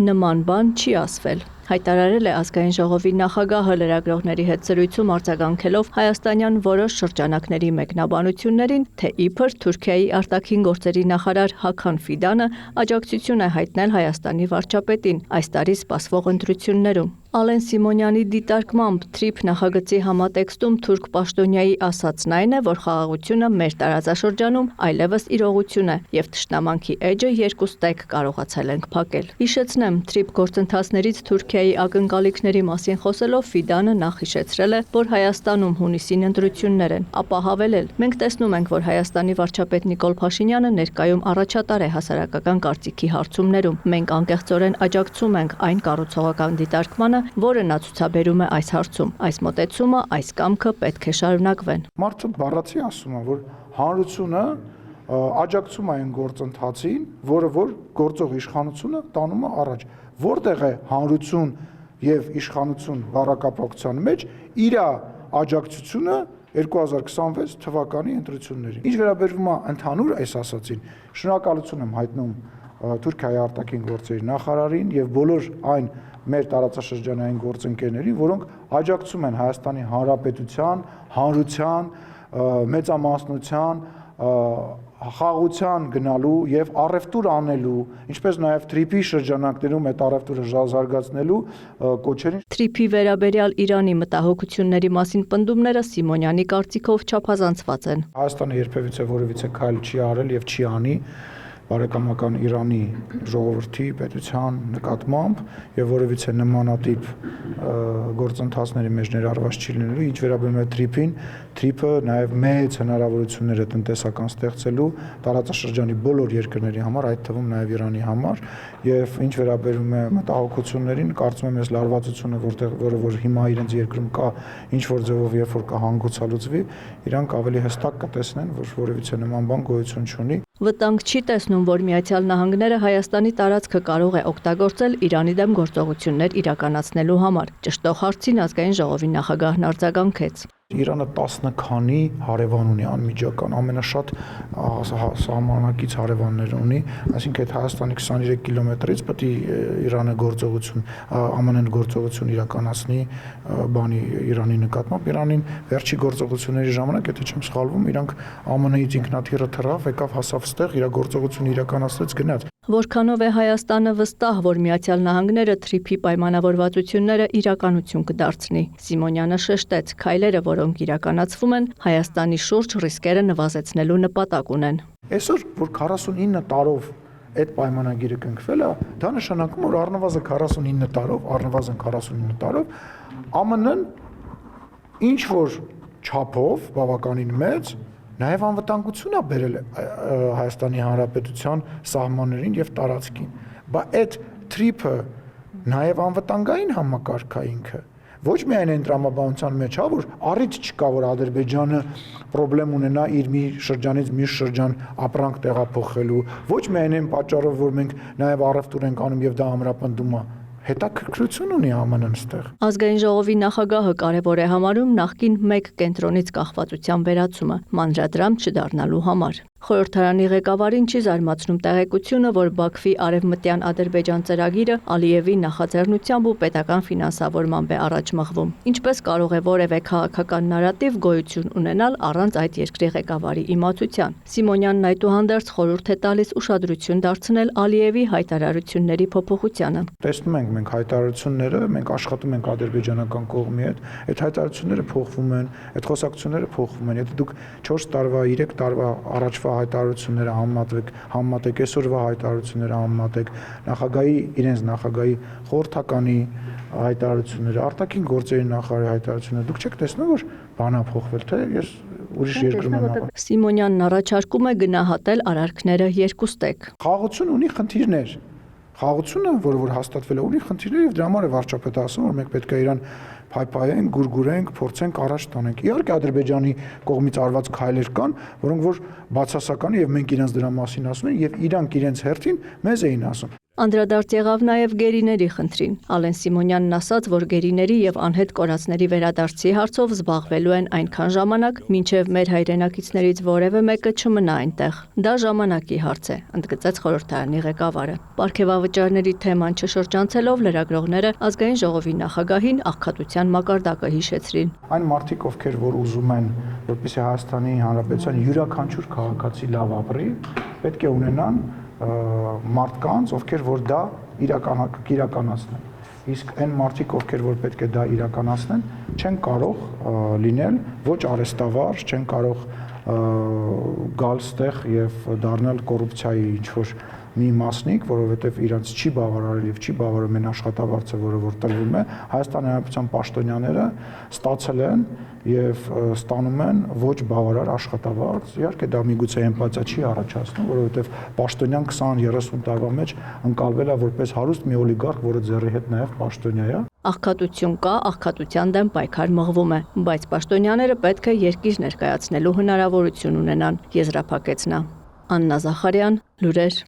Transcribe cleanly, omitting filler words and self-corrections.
նման բան չի ասվել։ Հայտարարել է ազգային ժողովի նախագահը լրագրողների հետ զրույցում արձագանքելով հայաստանյան որոշ շրջանակների մեկնաբանություններին, թե իբր Թուրքիայի արտաքին գործերի նախարար Հական Ֆիդանը աջակցություն է հայտնել Հայաստանի վարչապետին այս տարի սպասվող ընտրություններում։ Ալեն Սիմոնյանի դիտարկմամբ թրիփ նախագծի համատեքստում թուրք պաշտոնյայի ասածն այն է, որ խաղաղությունը մեր տարածաշրջանում այլևս իրողություն է եւ թշնամանքի էջը երկուստեք կարողացել ենք փակել։ Հիշեցնեմ, թրիփ գործընթացներից Թուրքիայի ակնկալիքների մասին խոսելով Ֆիդանը նախ հիշեցրել է, որ Հայաստանում հունիսին ընտրություններ են, ապա հավելել. մենք տեսնում ենք, որ Հայաստանի վարչապետ Նիկոլ Փաշինյանը ներկայում առաջատար է հասարակական կարծիքի հարցումներում։ Մենք անկեղծորեն աջակցում ենք այն կառուցողական դիտարկմանը, որը նա ցուցաբերում է այս հարցում։ Այս մոտեցումը, այս կամքը պետք է շարունակվեն։ Մարդը բառացի ասում է, որ հանրությունը աջակցում է այն գործընթացին, որը որ գործող իշխանությունը տանում է առաջ։ Որտեղ է հանրություն եւ իշխանություն բառակապակցության մեջ իր աջակցությունը 2026 թվականի ընտրություններին։ Ինչ վերաբերվում է ընդհանուր այս ասացին, շնորհակալություն եմ հայտնում Թուրքիայի արտաքին գործերի նախարարին եւ բոլոր այն մեր տարածաշրջանային գործընկերներին, որոնք աջակցում են Հայաստանի Հանրապետության, հանրության, մեծամասնության, խաղաղության գնալու եւ առևտուր անելու, ինչպես նաեւ թրիփի շրջանակներում այդ առևտուրը զարգացնելու կոչերին։ Թրիփի վերաբերյալ Իրանի մտահոգությունների մասին պնդումները Սիմոնյանի կարծիքով չափազանցված են։ Հայաստանը երբևիցե որևիցե քայլ չի արել եւ չի անի բարեկամական Իրանի ժողովրդի պետության նկատմամբ եւ որևիցե նմանատիպ գործընթացների մեջ ներառված չի լինելու, ինչ վերաբերում է թրիփին, թրիփը նաեւ մեծ հնարավորություններ է տնտեսական ստեղծելու տարածաշրջանի բոլոր երկրների համար, այդ թվում նաեւ Իրանի համար, եւ ինչ վերաբերում է մտահոգություններին, կարծում եմ ես լարվածությունը, որը որ հիմա իրենց երկրում կա, ինչ որ ձևով երբ որ կհանգուցալուծվի, իրանք ավելի հստակ կտեսնեն, որ որևիցե նման բան գոյություն չունի։ Վտանգ չի տեսնում, որ Միացյալ Նահանգները Հայաստանի տարածքը կարող է օգտագործել Իրանի դեմ գործողություններ իրականացնելու համար։ Ճշտող հարցին ազգային ժողովի նախագահն արձագանքեց։ Իրանը 10 քանի հարևան ունի անմիջական, ամենաշատ սահմանակից հարևաններ ունի, այսինքն այդ Հայաստանի 23 կիլոմետրից պետք է Իրանը գործողություն, ԱՄՆ-ն գործողություն իրականացնի բանի Իրանի նկատմամբ։ Իրանին վերջի գործողությունների ժամանակ, եթե չեմ սխալվում, իրանք ԱՄՆ-ից ինքնաթիռը թռավ, եկավ հասավ ստեղ, իր գործողությունը իրականացրեց, գնաց։ Որքանով է Հայաստանը վստահ, որ Միացյալ Նահանգները թրիփի պայմանավորվածությունները իրականություն կդարձնի։ Սիմոնյանը շեշտեց, քայլերը, որոնք իրականացվում են, Հայաստանի շուրջ ռիսկերը նվազեցնելու նպատակ ունեն։ Այսօր, որ 49 տարով այդ պայմանագիրը կնքվել է, դա նշանակում որ առնվազն 49 տարով ԱՄՆ-ն ինչ որ չափով բավականին մեծ նաև անվտանգություն է բերել Հայաստանի Հանրապետության սահմաններին եւ տարածքին։ Բայց այդ թրիփը նաև անվտանգային համակարգ է ինքը։ Ոչ միայն այն տրամաբանության մեջ է, որ առիթ չկա, որ Ադրբեջանը խնդրեմ ունենա իր մի շրջանից մյուս շրջան ապրանք տեղափոխելու, ոչ միայն այն պատճառով, որ մենք նաև առևտուր ենք անում եւ դա ամրապնդում է, հետաքրքրություն ունի ԱՄՆ-ն այստեղ։ Ազգային ժողովի նախագահը կարևոր է համարում նախկին մեկ կենտրոնից կախվածության վերացումը, մանրադրամ չդառնալու համար։ Խորհրդարանի ղեկավարին չի զարմացնում տեղեկությունը, որ Բաքվի արևմտյան Ադրբեջան ծրագիրը Ալիևի նախաձեռնությամբ ու պետական ֆինանսավորմամբ է առաջ մղվում։ Ինչպես կարող է որևէ քաղաքական նարատիվ գոյություն ունենալ առանց այդ երկրի ղեկավարի իմացության։ Սիմոնյանն այդուհանդերձ խորհուրդ է տալիս ուշադրություն դարձնել Ալիևի հայտարարությունների փոփոխությանը։ Տեսնում ենք մենք հայտարարությունները, մենք աշխատում ենք ադրբեջանական կողմի հետ, այդ հայտարարությունները փոխվում են, այդ խոսակցությունները փոխվում են։ Եթե դուք 4 տարվա, 3 տարվա առաջվա հայտարարությունները համեմատեք այսօրվա հայտարարությունները համեմատեք, իրենց նախագահի խորհրդականի հայտարարությունները, արտաքին գործերի նախարարի հայտարարությունները, դուք չեք տեսնում, որ բան է փոխվել, թե ես ուրիշ երկրում եմ ապրում։ Սիմոնյանն առաջարկում է գնահատել արարքները երկուստեք։ Խաղաղություն ունի խնդիրներ։ Խաղաղությունը, որ հաստատվել է, ունի խնդիրներ եւ դրա համար է վարչապետը ասում, որ մենք պետք է իրան փայփայենք, գուրգուրենք, փորձենք առաջ տանենք։ Իհարկե Ադրբեջանի կողմից արված քայլեր կան, որոնք որ բացասական են եւ մենք իրենց դրա մասին ասում ենք եւ իրանք իրենց հերթին մեզ էին ասում։ Անդրադարձ եղավ նաև գերիների խնդրին։ Ալեն Սիմոնյանն ասաց, որ գերիների եւ անհետ կորածների վերադարձի հարցով զբաղվելու են այնքան ժամանակ, մինչեւ մեր հայրենակիցներից որևէ մեկը չմնա այնտեղ։ Դա ժամանակի հարց է, ընդգծեց խորհրդարանի ղեկավարը։ Պարգևավճարների թեման չշրջանցելով լրագրողները ազգային ժողովի նախագահին աղքատության մակարդակը հիշեցրին։ Այն մարդիկ, ովքեր որ ուզում են, որպեսզի Հայաստանի Հանրապետության յուրաքանչյուր քաղաքացի լավ ապրի, պետք է ունենան մարդկանց, ովքեր որ դա իրականացնեն։ Իսկ այն մարդիկ, ովքեր որ պետք է դա իրականացնեն, չեն կարող լինել ոչ արհեստավարժ, չեն կարող գալ ստեղ եւ դառնալ կոռուպցիայի ինչ-որ մի մասնիկ, որովհետև իրանց չի բավարարել եւ չի բավարարում այն աշխատավարձը, որը որ տրվում է, Հայաստանի Հանրապետության պաշտոնյաները ստացել են եւ ստանում են ոչ բավարար աշխատավարձ։ Իհարկե դա միգուցե էմպաթիա չի առաջացնում, որովհետև պաշտոնյան 20-30 տարվա մեջ ընկալվել է որպես հարուստ մի օլիգարխ, որը ձեռի հետ նաեւ պաշտոնյա է։ Աղքատություն կա, աղքատության դեմ պայքար մղվում է, բայց պաշտոնյաները պետք է երկիր ներկայացնելու հնարավորություն ունենան, եզրափակեց նա։ Աննա Զախարյան, լուրեր։